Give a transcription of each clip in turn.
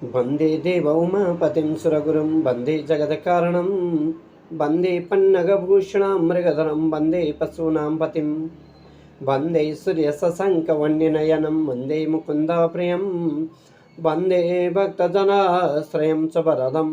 वन्दे देव उमापतिं सुरगुरुं वन्दे जगत्कारणं वन्दे पन्नगभूषणं मृगधरं वन्दे पशूनां पतिं वन्दे सूर्यशशाङ्कवन्यनयनं वन्दे मुकुन्दप्रियं वन्दे भक्तजनाश्रयं च वरदं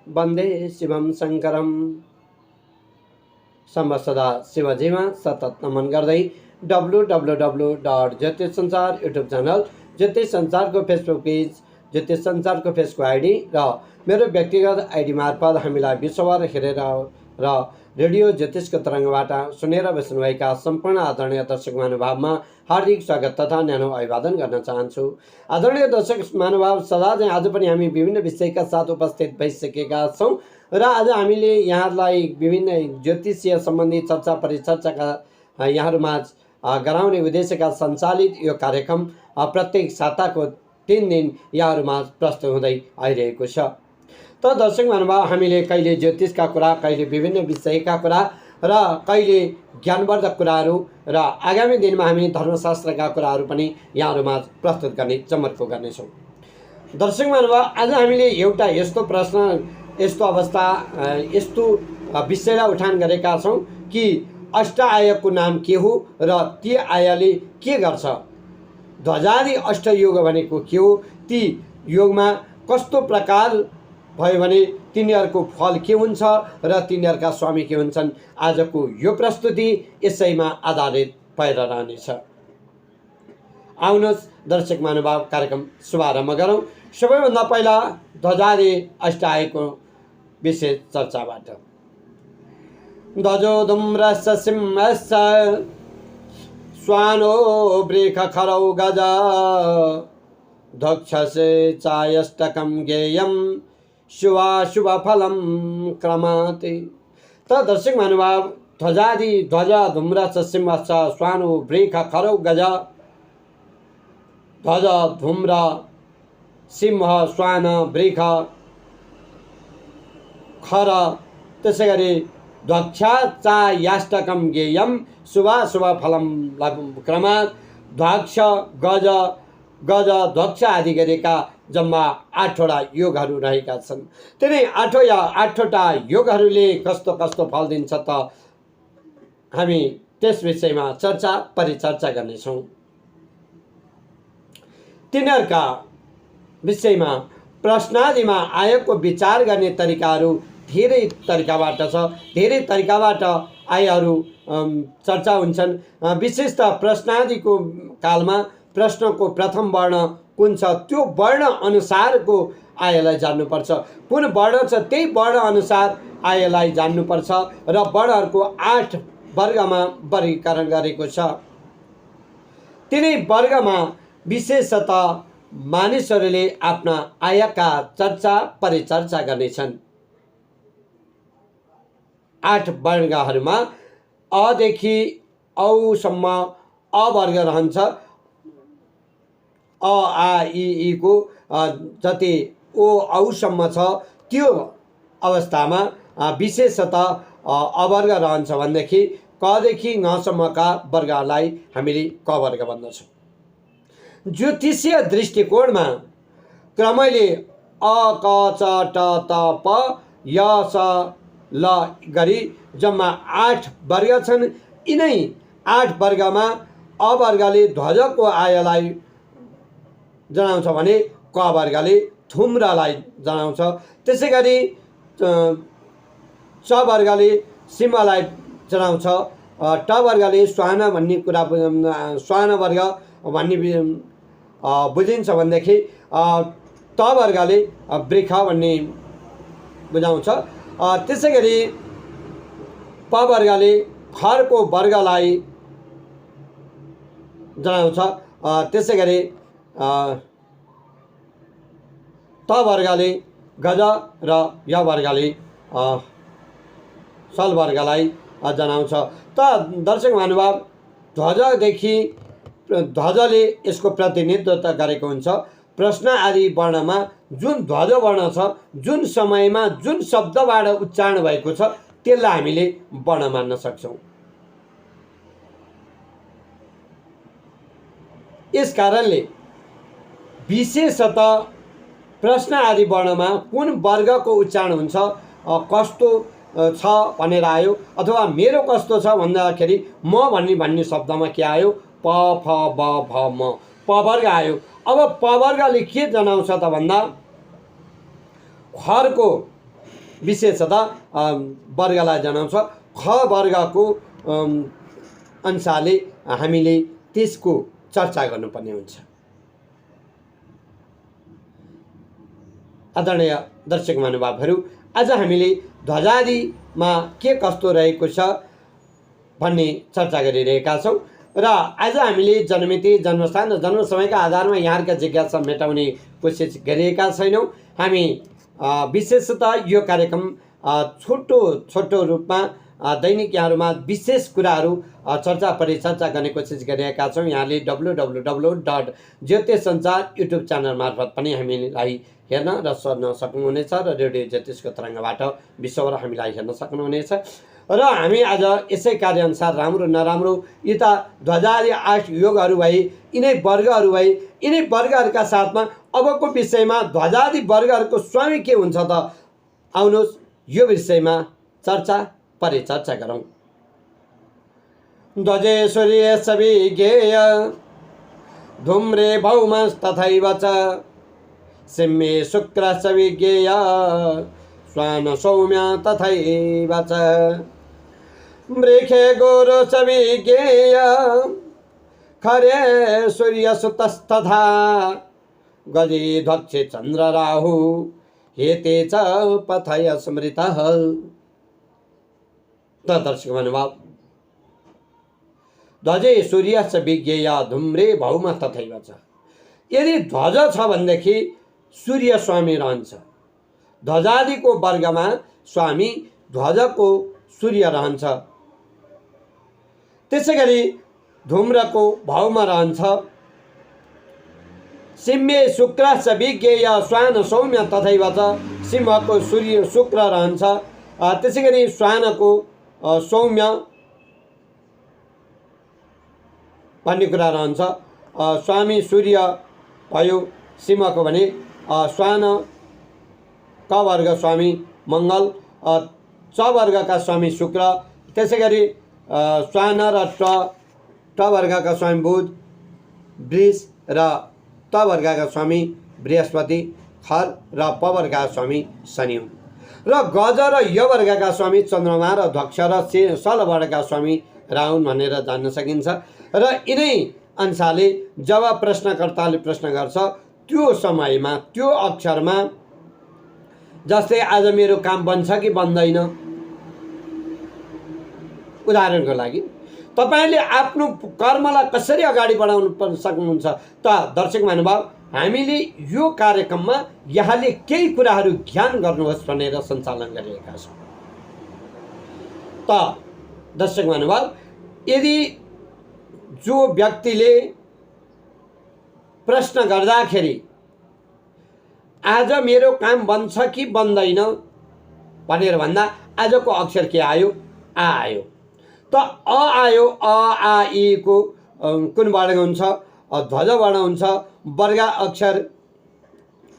वन्दे शिवं शङ्करम्। सदा शिवजीमा सतत नमन गर्दै www.ज्योतिषसञ्चार युट्युब च्यानल, ज्योतिष संचारको फेसबुक पेज, ज्योतिष संचारको फेसबुक आइडी र मेरो व्यक्तिगत आइडी मार्फत हामीलाई विश्वभर हेरेर र रेडियो ज्योतिषको तरङ्गबाट सुनेर बस्नुभएका सम्पूर्ण आदरणीय दर्शक महानुभावमा हार्दिक स्वागत तथा न्यानो अभिवादन गर्न चाहन्छु। आदरणीय दर्शक महानुभाव, सदा चाहिँ आज पनि हामी विभिन्न विषयका साथ उपस्थित भइसकेका छौँ र आज हामीले यहाँहरूलाई विभिन्न ज्योतिषीय सम्बन्धी चर्चा परिचर्चाका यहाँहरूमाझ गराउने उद्देश्यका सञ्चालित यो कार्यक्रम प्रत्येक साताको 3 दिन यहाँहरूमाझ प्रस्तुत हुँदै आइरहेको छ। त दर्शक महानुभाव, हामीले कहिले ज्योतिषका कुरा, कहिले विभिन्न विषयका कुरा र कहिले ज्ञानवर्धक कुराहरू र आगामी दिनमा हामी धर्मशास्त्रका कुराहरू पनि यहाँहरूमाझ प्रस्तुत गर्ने चमर्को गर्नेछौँ। दर्शक महानुभाव, आज हामीले एउटा यस्तो प्रश्न, यस्तो अवस्था, यस्तो विषयलाई उठान गरेका छौँ कि अष्टाआयको नाम के हो र ती आयले के गर्छ, ध्वजादि अष्टयोग भनेको के हो, ती योगमा कस्तो प्रकार भयो भने तिनीहरूको फल के हुन्छ र तिनीहरूका स्वामी के हुन्छन्। आजको यो प्रस्तुति यसैमा आधारित भएर रहनेछ। आउनुहोस् दर्शक महानुभाव, कार्यक्रम शुभारम्भ गरौँ। सबैभन्दा पहिला ध्वजादि अष्टायको विशेष चर्चाबाट। ध्वजो धूम्रश्च सिंहश्च श्वानो वृष खरौ गजा दक्षसे चायष्टकं ज्ञेयं शुभाशुभफलं क्रमाति। त दर्शक महानुभाव, ध्वजादि, ध्वज, धूम्रश्च सिंहश्च श्वानो वृष खरौ गजा, ध्वज, धूम्र, सिंह, श्वान, वृष, खर, त्यसै गरी ध्वक्षा चायाष्टकं ज्ञेयं शुभाशुभफलं क्रमात्। ध्वक्ष, गज, ध्वक्ष आदि गरेका जम्मा 8वटा योगहरू रहेका छन्। तिनै 8वटा योगहरूले कस्तो कस्तो फल दिन्छ त हामी त्यस विषयमा चर्चा परिचर्चा गर्नेछौँ। तिनीहरूका विषयमा प्रश्नादिमा आयोगको विचार गर्ने तरिकाहरू धेरै तरिकाबाट छ। धेरै तरिकाबाट आयहरू चर्चा हुन्छन्। विशेषतः प्रश्नादिको कालमा प्रश्नको प्रथम वर्ण कुन छ त्यो वर्ण अनुसारको आयलाई जान्नुपर्छ। कुन वर्ण छ त्यही वर्ण अनुसार आयलाई जान्नुपर्छ र वर्णहरूको 8 वर्गमा वर्गीकरण गरेको छ। तिनै वर्गमा विशेषतः मानिसहरूले आफ्ना आयका चर्चा परिचर्चा गर्नेछन्। 8 वर्गहरूमा अदेखि औसम्म अ वर्ग रहन्छ। अ आ इ को जति ओ औसम्म छ त्यो अवस्थामा विशेषतः अवर्ग रहन्छ भनेदेखि कदेखि ngसम्मका वर्गलाई हामीले क वर्ग भन्दछौँ। ज्योतिषीय दृष्टिकोणमा क्रमैले अ क च ट त प य स ल गरी जम्मा 8 वर्ग छन्। यिनै 8 वर्गमा अ वर्गले ध्वजको आयलाई जनाउँछ भने क वर्गले धूम्रलाई जनाउँछ। त्यसै गरी च वर्गले सिंहलाई जनाउँछ। ट वर्गले श्वान भन्ने कुरा, श्वान वर्ग भन्ने बुझिन्छ भनेदेखि त वर्गले वृष भन्ने बुझाउँछ। त्यसै गरी प वर्गले खरको वर्गलाई जनाउँछ। त्यसै गरी त वर्गले गज र य वर्गले सल वर्गलाई जनाउँछ। त दर्शक महानुभाव, ध्वजले यसको प्रतिनिधित्व गरेको हुन्छ। प्रश्न आदि वर्णमा जुन ध्वज वर्ण छ, जुन समयमा जुन शब्दबाट उच्चारण भएको छ त्यसलाई हामीले वर्ण मान्न सक्छौँ। यस कारणले विशेषतः प्रश्न आदि वर्णमा कुन वर्गको उच्चारण हुन्छ, कस्तो छ भनेर आयो, अथवा मेरो कस्तो छ भन्दाखेरि म भन्ने शब्दमा के आयो, प फ ब भ म, प वर्ग आयो। अब प वर्गले के जनाउँछ त भन्दा खरको विशेषता वर्गलाई जनाउँछ। ख वर्गको अनुसारले हामीले त्यसको चर्चा गर्नुपर्ने हुन्छ। आदरणीय दर्शक महानुभावहरू, आज हामीले ध्वजादिमा के कस्तो रहेको छ भन्ने चर्चा गरिरहेका छौँ र आज हामीले जन्ममिति, जन्मस्थान र जन्म समयका आधारमा यहाँका जिज्ञासा मेटाउने कोसिस गरिरहेका छैनौँ। हामी विशेषतः यो कार्यक्रम छोटो छोटो रूपमा दैनिक यहाँहरूमा विशेष कुराहरू चर्चा परिचर्चा गर्ने कोसिस गरिरहेका छौँ। यहाँले www.ज्योतिषसञ्चार युट्युब च्यानल मार्फत पनि हामीलाई हेर्न र सुन्न सक्नुहुनेछ र रेडियो ज्योतिषको तरङ्गबाट विश्वभर हामीलाई हेर्न सक्नुहुनेछ। र हामी आज यसै कार्यअनुसार राम्रो नराम्रो यता ध्वजादि 8 योगहरू भए, यिनै वर्गहरू भए, यिनै वर्गहरूका साथमा अबको विषयमा ध्वजादि वर्गहरूको स्वामी के हुन्छ त, आउनुहोस् यो विषयमा चर्चा परिचर्चा गरौँ। ध्वजे सूर्यश्च विज्ञेय धूम्रे भौमस्तथैव च सिंहे शुक्रश्च विज्ञेय श्वान सौम्य तथैव च मृखे गुरुश्च विज्ञेय खरे सूर्यसुतस्तथा गजे ध्वक्षे चन्द्र राहु हेते च पथय स्मृतः। त दर्शक महानुभाव, ध्वजे सूर्यश्च विज्ञेय धूम्रे भौम तथैव च। यदि ध्वज छ भनेदेखि सूर्य स्वामी रहन्छ। ध्वजादिको वर्गमा स्वामी ध्वजको सूर्य रहन्छ। त्यसै गरी धूम्रको भौम रहन्छ। सिंहे शुक्रश्च विज्ञेय श्वान सौम्य तथैव च। सिंहको सूर्य शुक्र रहन्छ। त्यसै गरी श्वानको सौम्य भन्ने कुरा रहन्छ। स्वामी सूर्य भयो सिंहको भने, श्वान क वर्ग स्वामी मङ्गल, च वर्गका स्वामी शुक्र, त्यसै गरी श्वान र ट वर्गका स्वामी बुध, वृष र त वर्गका स्वामी बृहस्पति, खर र प वर्गका स्वामी शनि हुन्। र गज र य वर्गका स्वामी चन्द्रमा र ध्वक्ष र सल वर्गका स्वामी राहुन भनेर जान्न सकिन्छ। र यिनै अनुसारले जब प्रश्नकर्ताले प्रश्न गर्छ त्यो समयमा त्यो अक्षरमा, जस्तै आज मेरो काम बन्छ कि बन्दैन, उदाहरणको लागि तपाईले आफ्नो कर्मलाई कसरी अगाडि बढाउनु सक्नुहुन्छ त दर्शक महानुभाव, हामीले यो कार्यक्रममा यहाँले केही कुराहरू ज्ञान गर्नुहोस् भनेर सञ्चालन गरिरहेका छौँ। त दर्शक महानुभाव, यदि जो व्यक्तिले प्रश्न गर्दाखेरि आज मेरो काम बन्छ कि बन्दैन भनेर भन्दा आजको अक्षर के आयो, आ आयो। त अ आयो, अ आ इ को कुन वर्ण हुन्छ, ध्वज वर्ण हुन्छ। वर्ग अक्षर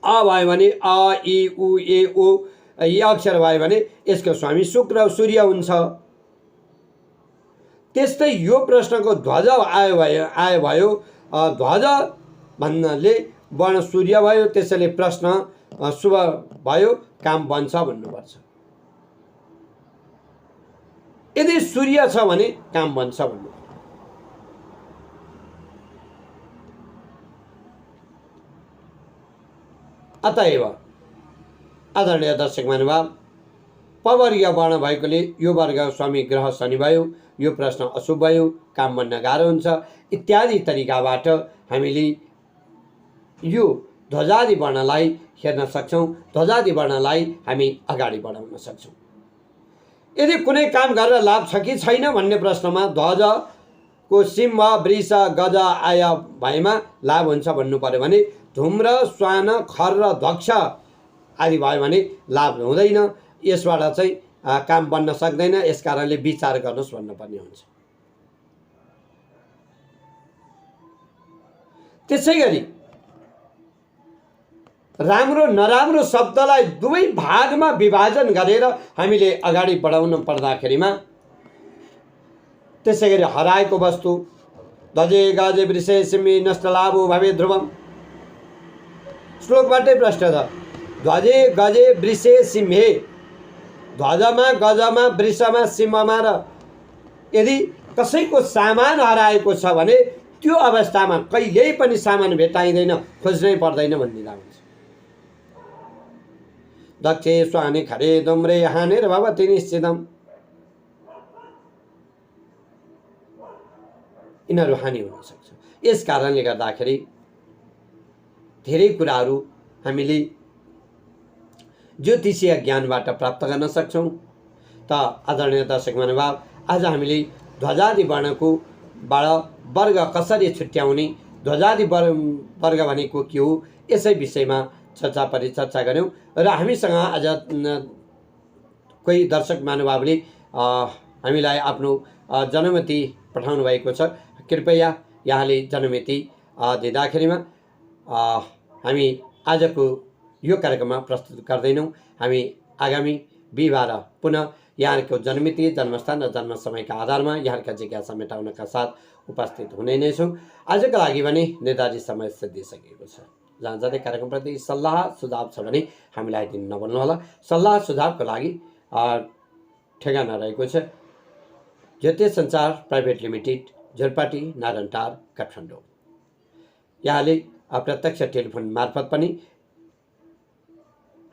अ भयो भने अ इ उ ए ओ, यी अक्षर भयो भने यसको स्वामी शुक्र सूर्य हुन्छ। त्यस्तै यो प्रश्नको ध्वज आयो भयो, ध्वज भन्नाले वर्ण सूर्य भयो, त्यसैले प्रश्न शुभ भयो, काम बन्छ भन्नुपर्छ। यदि सूर्य छ भने काम बन्छ भन्नु। अतएव आदरणीय दर्शक महानुभाव, पवर्गीय वर्ण भएकोले यो वर्ग स्वामी ग्रह शनि भयो, यो प्रश्न अशुभ भयो, काम बन्न गाह्रो हुन्छ इत्यादि तरिकाबाट हामीले यो ध्वजादि वर्णलाई हेर्न सक्छौँ। ध्वजादि वर्णलाई हामी अगाडि बढाउन सक्छौँ। यदि कुनै काम गरेर लाभ छ कि छैन भन्ने प्रश्नमा ध्वजको सिंह, वृष, गज आय भएमा लाभ हुन्छ भन्नु पर्यो भने, धूम्र, श्वान, खर र ध्वक्ष आदि भयो भने लाभ हुँदैन, यसबाट चाहिँ काम बन्न सक्दैन, यसकारणले विचार गर्नुहोस् भन्नुपर्ने हुन्छ। त्यसै गरी राम्रो नराम्रो शब्दलाई दुवै भागमा विभाजन गरेर हामीले अगाडि बढाउन पर्दाखेरिमा त्यसै गरी हराएको वस्तु ध्वजे गजे वृषे सिम्ही नष्टलाभो भवे ध्रुवम श्लोकबाटै प्रश्न छ। ध्वजे गजे वृषे सिंहे, ध्वजमा गजमा वृषमा सिंहमा र यदि कसैको सामान हराएको छ भने त्यो अवस्थामा कहिल्यै पनि सामान भेटाइँदैन, खोज्नै पर्दैन भन्दिँदा हुन्छ। दक्षे स्वाने खरे दुम्रे हानेर भवति निश्चितम, यिनीहरू हानि हुन सक्छ। यस कारणले गर्दाखेरि धेरै कुराहरू हामीले ज्योतिषीय ज्ञानबाट प्राप्त गर्न सक्छौँ। त आदरणीय दर्शक महानुभाव, आज हामीले ध्वजादि वर्णको बाट वर्ग कसरी छुट्याउने, ध्वजादि वर्ग भनेको के हो, यसै विषयमा परिचर्चा गऱ्यौँ। र हामीसँग आज कोही दर्शक महानुभावले हामीलाई आफ्नो जन्ममिति पठाउनु भएको छ। कृपया यहाँले जन्ममिति दिँदाखेरिमा हामी आजको यो कार्यक्रममा प्रस्तुत गर्दैनौँ। हामी आगामी बिहिबार पुनः यहाँको जन्ममिति, जन्मस्थान र जन्म समयका आधारमा यहाँका जिज्ञासा मेटाउनका साथ उपस्थित हुने नै छौँ। आजका लागि भने निर्धारित समय सिद्धिसकेको छ। जहाँ जाँदै कार्यक्रमप्रति सल्लाह सुझाव छ भने हामीलाई दिन नबोल्नुहोला। सल्लाह सुझावको लागि ठेगाना रहेको छ ज्योति सञ्चार प्राइभेट लिमिटेड, झोरपाटी, नारायणटार, काठमाडौँ। यहाँले प्रत्यक्ष टेलिफोन मार्फत पनि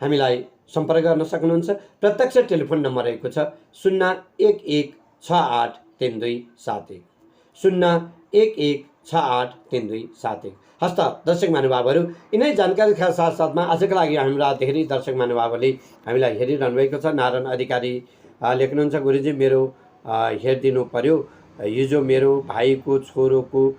हामीलाई सम्पर्क गर्न सक्नुहुन्छ। प्रत्यक्ष टेलिफोन नम्बर रहेको छ 01168327 01168327। हस्त दर्शक महानुभावहरू, यिनै जानकारीका साथसाथमा आजका लागि हाम्रा धेरै दर्शक महानुभावहरूले हामीलाई हेरिरहनु भएको छ। नारायण अधिकारी लेख्नुहुन्छ, गुरुजी मेरो हेरिदिनु पर्यो, हिजो मेरो भाइको छोरोको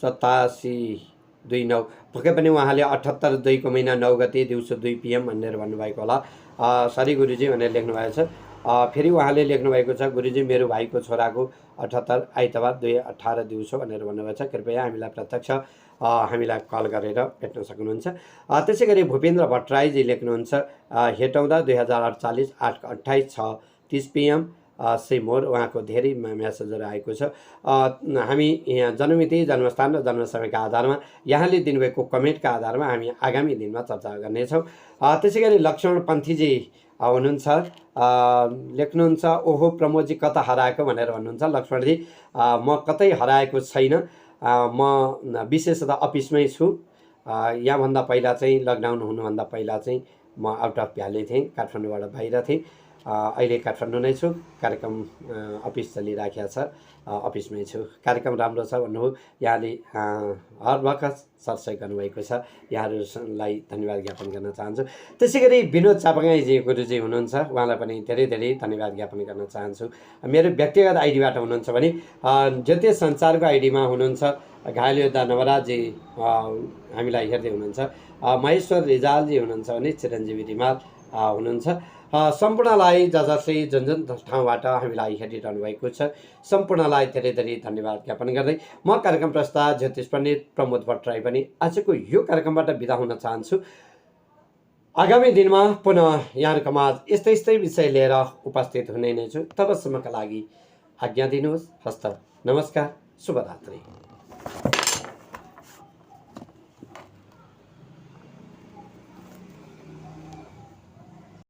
87/29 पक्कै पनि उहाँले 78/2 को महिना 9 गते दिउँसो 2 PM भनेर भन्नुभएको होला। सरी गुरुजी भनेर लेख्नुभएको छ। फेरि उहाँले लेख्नुभएको छ, गुरुजी मेरो भाइको छोराको 78 आइतबार 2/18 दिउँसो भनेर भन्नुभएको छ। कृपया हामीलाई प्रत्यक्ष हामीलाई कल गरेर भेट्न सक्नुहुन्छ। त्यसै गरी भूपेन्द्र भट्टराईजी लेख्नुहुन्छ, हेटौँदा 2048 8/28 6:30 PM सेमोर। उहाँको धेरै म्यासेजहरू आएको छ। हामी यहाँ जन्ममिति, जन्मस्थान र जन्म समयका आधारमा यहाँले दिनुभएको कमेन्टका आधारमा हामी आगामी दिनमा चर्चा गर्नेछौँ। त्यसै गरी लक्ष्मण पन्थीजी हुनुहुन्छ, लेख्नुहुन्छ, ओहो प्रमोदजी कता हराएको भनेर भन्नुहुन्छ। लक्ष्मणजी, म कतै हराएको छैन, म विशेषतः अफिसमै छु। यहाँभन्दा पहिला चाहिँ लकडाउन हुनुभन्दा पहिला चाहिँ म आउट अफ भ्याली थिएँ, काठमाडौँबाट बाहिर थिएँ। अहिले काठमाडौँ नै छु, कार्यक्रम अफिस चलिराखेको छ, अफिसमै छु। कार्यक्रम राम्रो छ भन्नुभयो, यहाँले हर वखत सरसहयोग गर्नुभएको छ, यहाँहरूलाई धन्यवाद ज्ञापन गर्न चाहन्छु। त्यसै गरी विनोद चापागाईजी गुरुजी हुनुहुन्छ, उहाँलाई पनि धेरै धेरै धन्यवाद ज्ञापन गर्न चाहन्छु। मेरो व्यक्तिगत आइडीबाट हुनुहुन्छ भने ज्योतिष सञ्चारको आइडीमा हुनुहुन्छ घायल योद्धा नवराजी हामीलाई हेर्दै हुनुहुन्छ। महेश्वर रिजालजी हुनुहुन्छ भने चिरञ्जीवी रिमाल हुनुहुन्छ। सम्पूर्णलाई जसै जुन जुन ठाउँबाट हामीलाई हेरिरहनु भएको छ, सम्पूर्णलाई धेरै धेरै धन्यवाद ज्ञापन गर्दै म कार्यक्रम प्रस्ताव ज्योतिष पण्डित प्रमोद भट्टराई पनि आजको यो कार्यक्रमबाट बिदा हुन चाहन्छु। आगामी दिनमा पुनः यहाँहरूको माझ यस्तै यस्तै विषय लिएर उपस्थित हुने नै छु। तबसम्मका लागि आज्ञा दिनुहोस्। हस्त नमस्कार, शुभरात्रि।